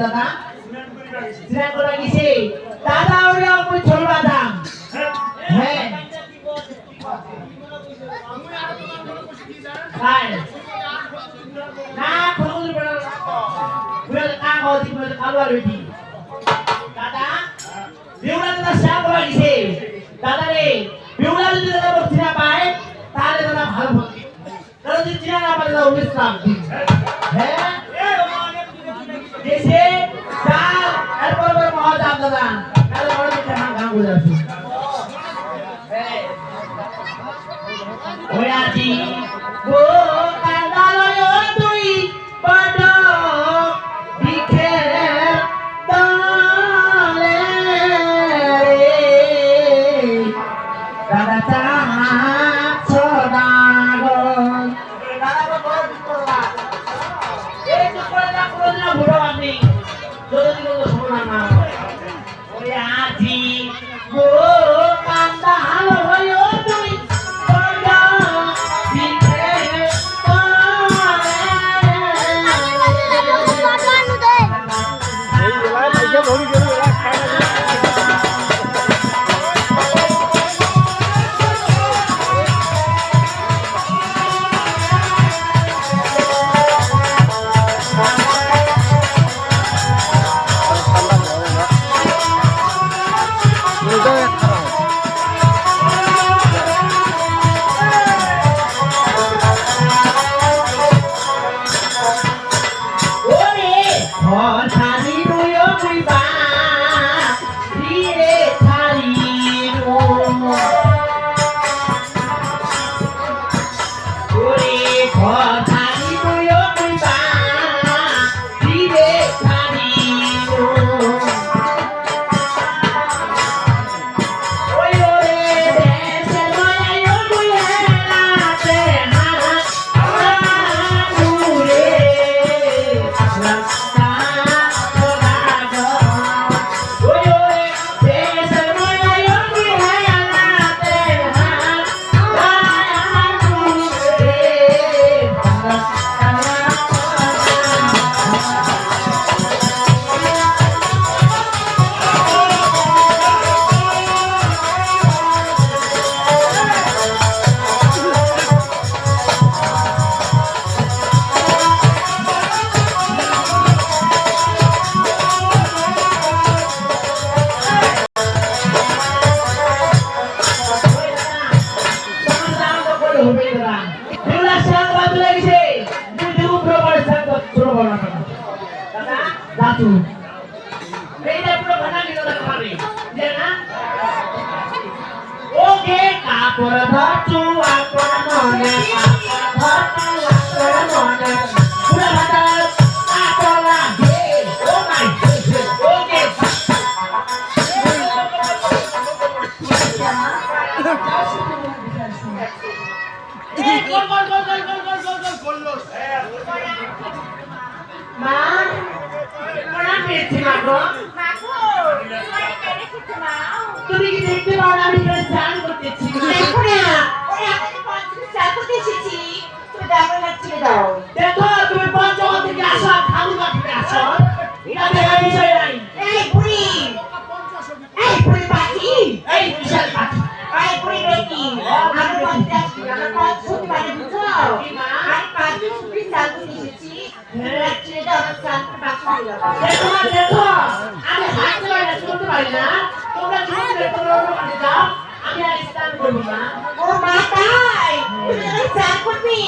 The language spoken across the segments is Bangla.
দাদা সিনান করে গেছে দাদা ওরে ওই চলবা দাম হ্যাঁ Hai. Nah, kalau lu berang di keluar lagi. Dada, biulan kita siapa lagi sih? Dada nih, biulan itu kita bercina baik, tali kita halus. Kalau di Cina apa kita ulis lagi? Heh? Jese, dah, ada mau jam dada. Kalau orang kita nggak udah sih. Oyaji, bukan daloyo tui pada dikir dale, dada cahak sodagon, dada berkorban korban. Itu korban buruan nih, jodoh semua. Oyaji, bukan daloyo tui তুমি কি দেখতে পাও না আমি এখানে স্নান করতেছি দেখো না ওরে আমি পঞ্চমী স্নান করতে এসেছি তুমি দেখো লাগছে দাও দেখো তুমি পঞ্চমী থেকে আসো ঠাকুর বাড়িতে আসো এটা দেখার বিষয় নাই এই বুড়ি বাকি এই বিশাল বাকি এই বুড়ি বেটি আমি বলতে আসছি আমার পঞ্চমী বাড়ি বুঝো আমি পঞ্চমী স্নান করতে এসেছি লাগছে দাও স্নান করতে বাকি দেখো আমি হাত ধরে চলতে পারি না তোমরা জীবনে তোমরা মানে যাও আমি আর স্নান করব না ও মাতাই তুমি স্নান করবি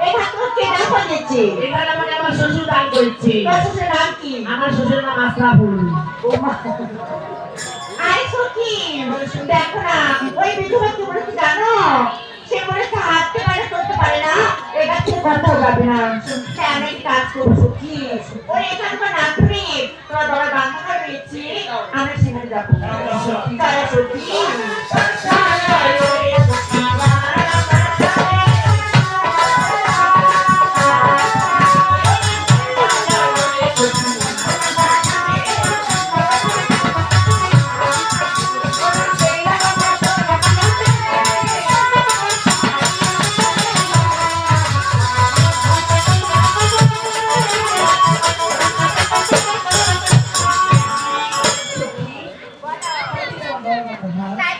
এই হাত কে দান করেছে এখানে মানে আমার শ্বশুর দান করেছে শ্বশুরের নাম কি আমার শ্বশুরের নাম আশরাফুল ও মা আরে সখী দেখো না ওই বিধবা কি বলেছে জানো সে বলেছে হাতে পারে করতে পারে না এটা থেকে কথা যাবে না আমি কাজ করব সখী ওই এখানকার নাম করে তোরা দরা বান্ধব রয়েছে আমি সেখানে যাবো তারা সখী তাই